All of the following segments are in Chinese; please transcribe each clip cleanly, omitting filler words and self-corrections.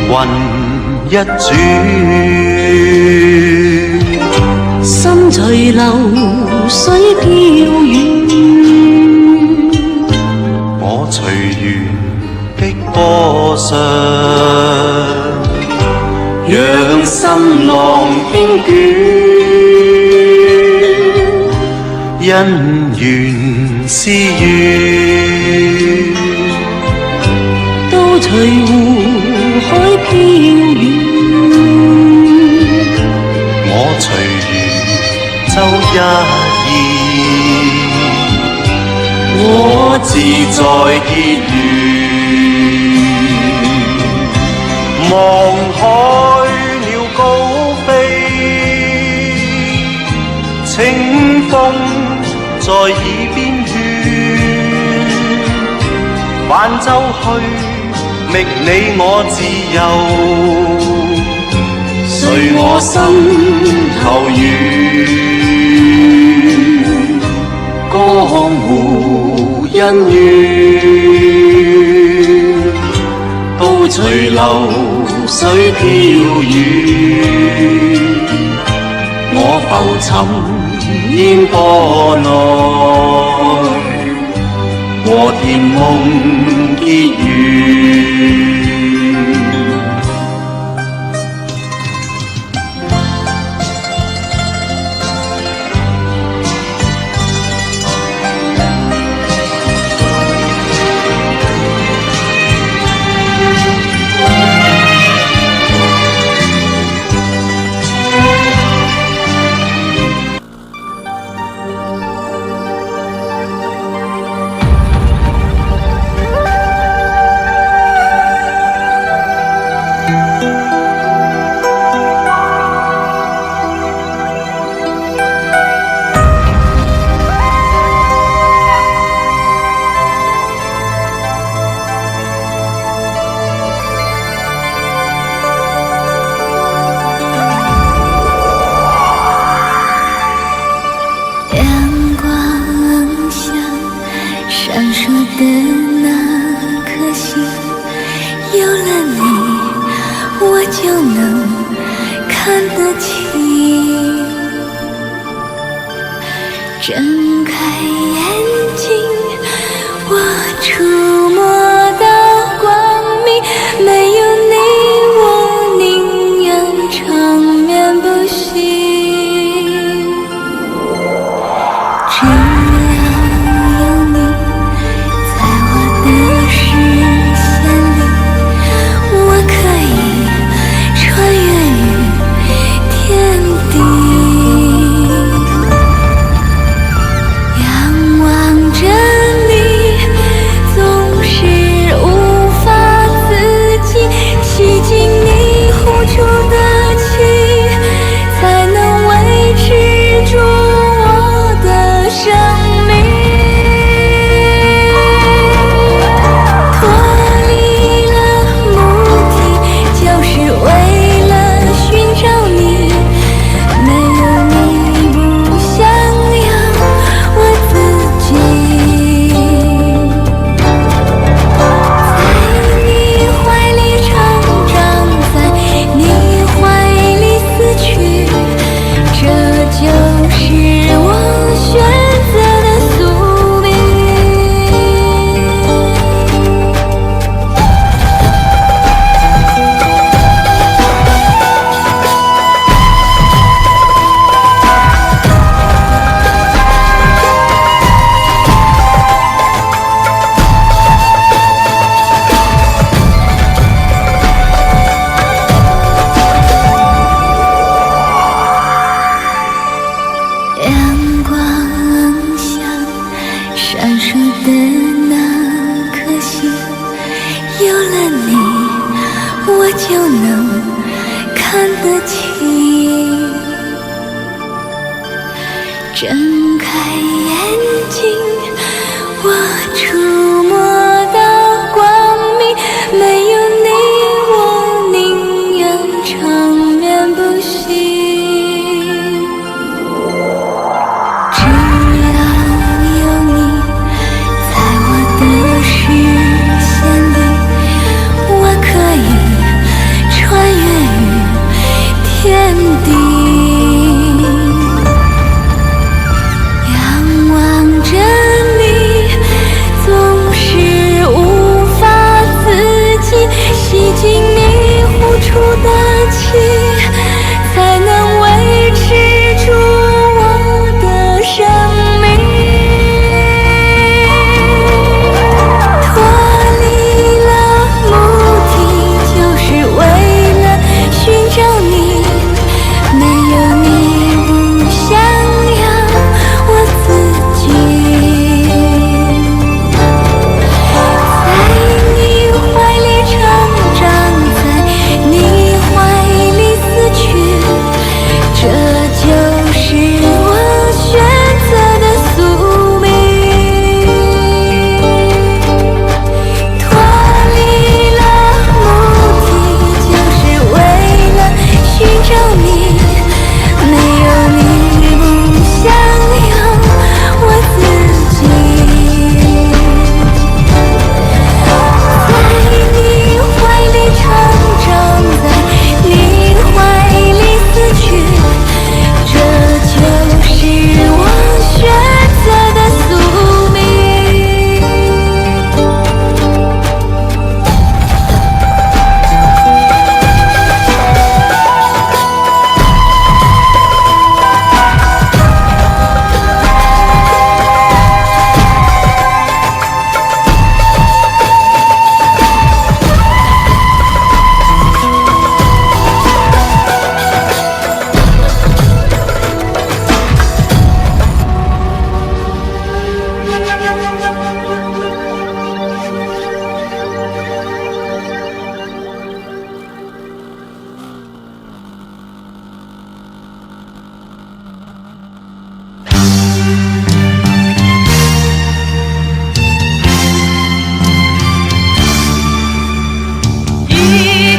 雲一轉，心隨流水飄遠，我隨緣的波上，讓心浪輕捲，因緣是緣，都隨湖海飄遠，我隨緣走一意，我自在結緣，望海鳥高飛，清風在耳邊勸，泛舟去覓你我自由，隨我心頭緣，江湖恩怨，都隨流水飄遠，我浮沉煙波內，和甜夢結緣。睁开眼睛，我触摸到光明，没有你，我宁愿长眠不醒。只要有你在我的视线里，我可以穿越于天地。就能看得清，睁开眼睛，我触摸到光明，没有你，我宁愿长眠不醒。只要有你在我的视线里，我可以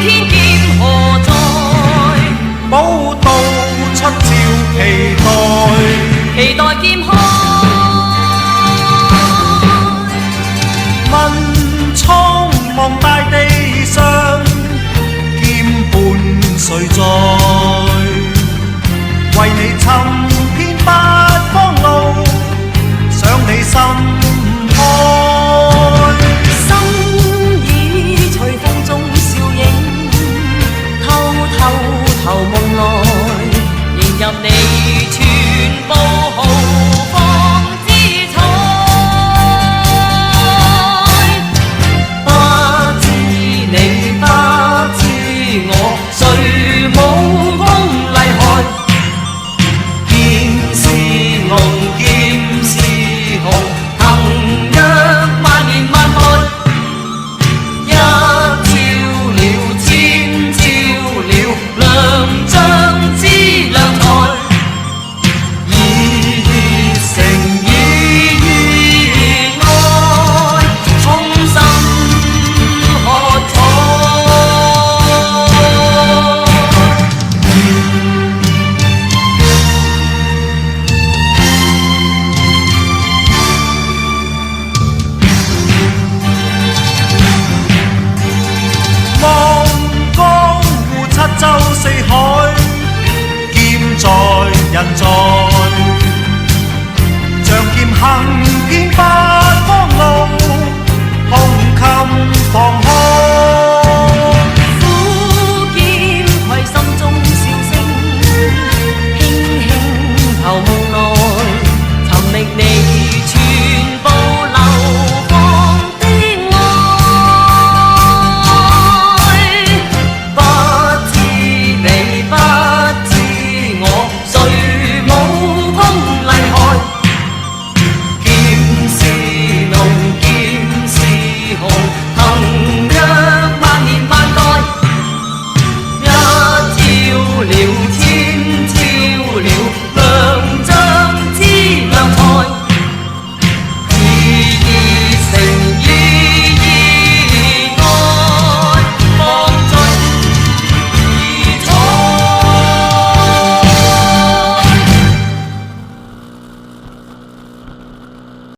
天劍何在？寶刀出鞘期待，期待劍開。問蒼茫大地上，劍伴誰在？為你尋遍八方路，想你心開。心已隨風中笑影，偷偷投夢來，迎入你全部豪放姿彩。不知你，不知我，誰武功厲害？劍是龍，劍是紅，騰躍萬年萬代。一朝了，千朝了，良將之良才，以誠以愛，衷心喝彩。望江湖七洲四海，劍在人在，仗劍行遍百